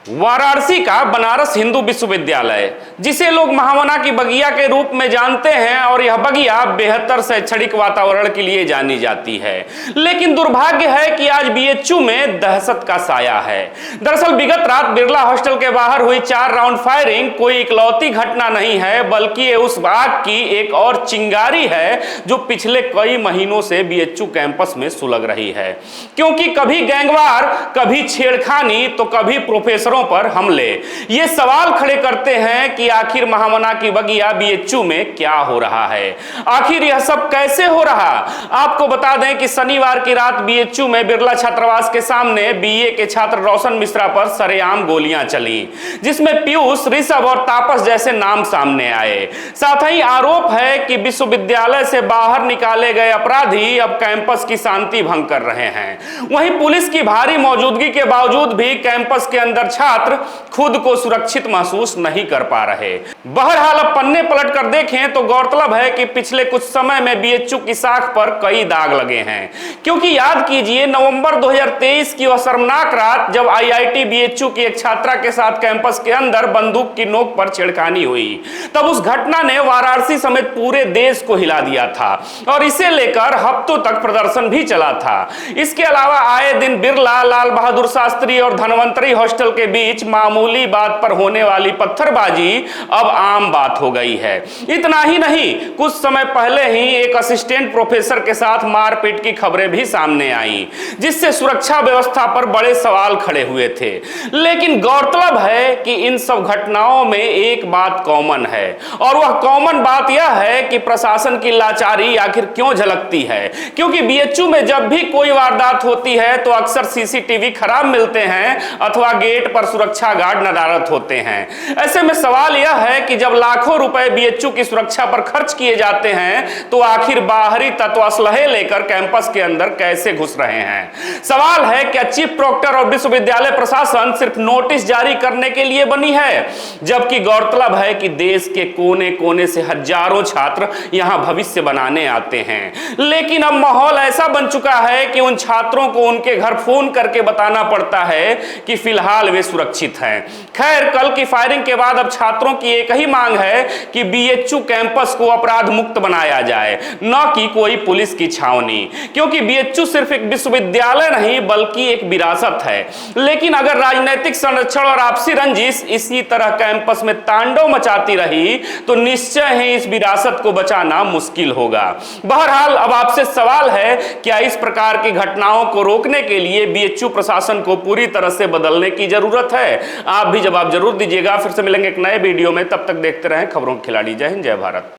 वाराणसी का बनारस हिंदू विश्वविद्यालय, जिसे लोग महामना की बगिया के रूप में जानते हैं, और यह बगिया बेहतर शैक्षणिक वातावरण के लिए जानी जाती है। लेकिन दुर्भाग्य है कि आज बीएचयू में दहशत का साया है। दरअसल विगत रात बिरला हॉस्टल के बाहर हुई 4 राउंड फायरिंग कोई इकलौती घटना नहीं है, बल्कि ये उस आग की एक और चिंगारी है जो पिछले कई महीनों से बीएचयू कैंपस में सुलग रही है। क्योंकि कभी गैंगवार, कभी छेड़खानी, तो कभी प्रोफेसर पर हमले। ये सवाल खड़े करते हैं कि आखिर महामना की बगिया बीएचयू में क्या हो रहा है, आखिर यह सब कैसे हो रहा। आपको बता दें कि शनिवार की रात बीएचयू में बिरला छात्रावास के सामने बीए के छात्र रोशन मिश्रा पर सरेआम गोलियां चली, जिसमें पीयूष, ऋषभ और तापस जैसे नाम सामने आए। साथ ही आरोप है कि विश्वविद्यालय से बाहर निकाले गए अपराधी अब कैंपस की शांति भंग कर रहे हैं। वहीं पुलिस की भारी मौजूदगी के बावजूद भी कैंपस के अंदर छात्र खुद को सुरक्षित महसूस नहीं कर पा रहे। बहरहाल अब पन्ने पलट कर देखें तो गौरतलब है कि पिछले कुछ समय में बीएचयू की साख पर कई दाग लगे हैं। क्योंकि याद कीजिए, नवंबर 2023 की वह शर्मनाक रात जब आईआईटी बीएचयू की एक छात्रा के साथ कैंपस के अंदर बंदूक की नोक पर छेड़खानी हुई। तब उस घटना ने वाराणसी समेत पूरे देश को हिला दिया था और इसे लेकर हफ्तों तक प्रदर्शन भी चला था। इसके अलावा आए दिन बिरला, लाल बहादुर शास्त्री और धनवंतरी हॉस्टल के बीच मामूली बात पर होने वाली पत्थरबाजी अब आम बात हो गई है। इतना ही नहीं, कुछ समय पहले ही एक असिस्टेंट प्रोफेसर के साथ मारपीट की खबरें भी सामने आई, जिससे सुरक्षा व्यवस्था पर बड़े सवाल खड़े हुए थे। लेकिन गौरतलब है कि इन सब घटनाओं में एक बात कॉमन है, और वह कॉमन बात यह है कि प्रशासन की लाचारी आखिर क्यों झलकती है। क्योंकि बीएचयू में जब भी कोई वारदात होती है तो अक्सर सीसीटीवी खराब मिलते हैं अथवा गेट पर सुरक्षा गार्ड नदारत होते हैं। ऐसे में सवाल यह है कि जब लाखों रुपए बीएचयू की सुरक्षा पर खर्च किए जाते हैं तो आखिर बाहरी तत्व असलहे लेकर कैंपस के अंदर कैसे घुस रहे हैं। सवाल है, क्या चीफ प्रोक्टर और विश्वविद्यालय प्रशासन सिर्फ नोटिस जारी करने के लिए बनी है, जबकि गौरतलब है कि देश के कोने कोने से हजारों छात्र यहां भविष्य बनाने आते हैं। लेकिन अब माहौल ऐसा बन चुका है कि उन छात्रों को उनके घर फोन करके बताना पड़ता है कि फिलहाल वे सुरक्षित हैं। खैर, कल की फायरिंग के बाद अब छात्रों की एक ही मांग है कि बीएचयू कैंपस को अपराध मुक्त बनाया जाए, न कि कोई पुलिस की छावनी। क्योंकि बीएचयू सिर्फ एक विश्वविद्यालय नहीं बल्कि एक विरासत है। लेकिन अगर राजनीतिक संरक्षण और आपसी रंजिश इसी तरह कैंपस में तांडव मचाती रही तो निश्चय ही इस विरासत को बचाना मुश्किल होगा। बहरहाल अब आपसे सवाल है, क्या इस प्रकार की घटनाओं को रोकने के लिए बीएचयू प्रशासन को पूरी तरह से बदलने की जरूरत है? आप भी जवाब जरूर दीजिएगा। फिर से मिलेंगे एक नए वीडियो में, तब तक देखते रहें खबरों के खिलाड़ी। जय हिंद, जय भारत।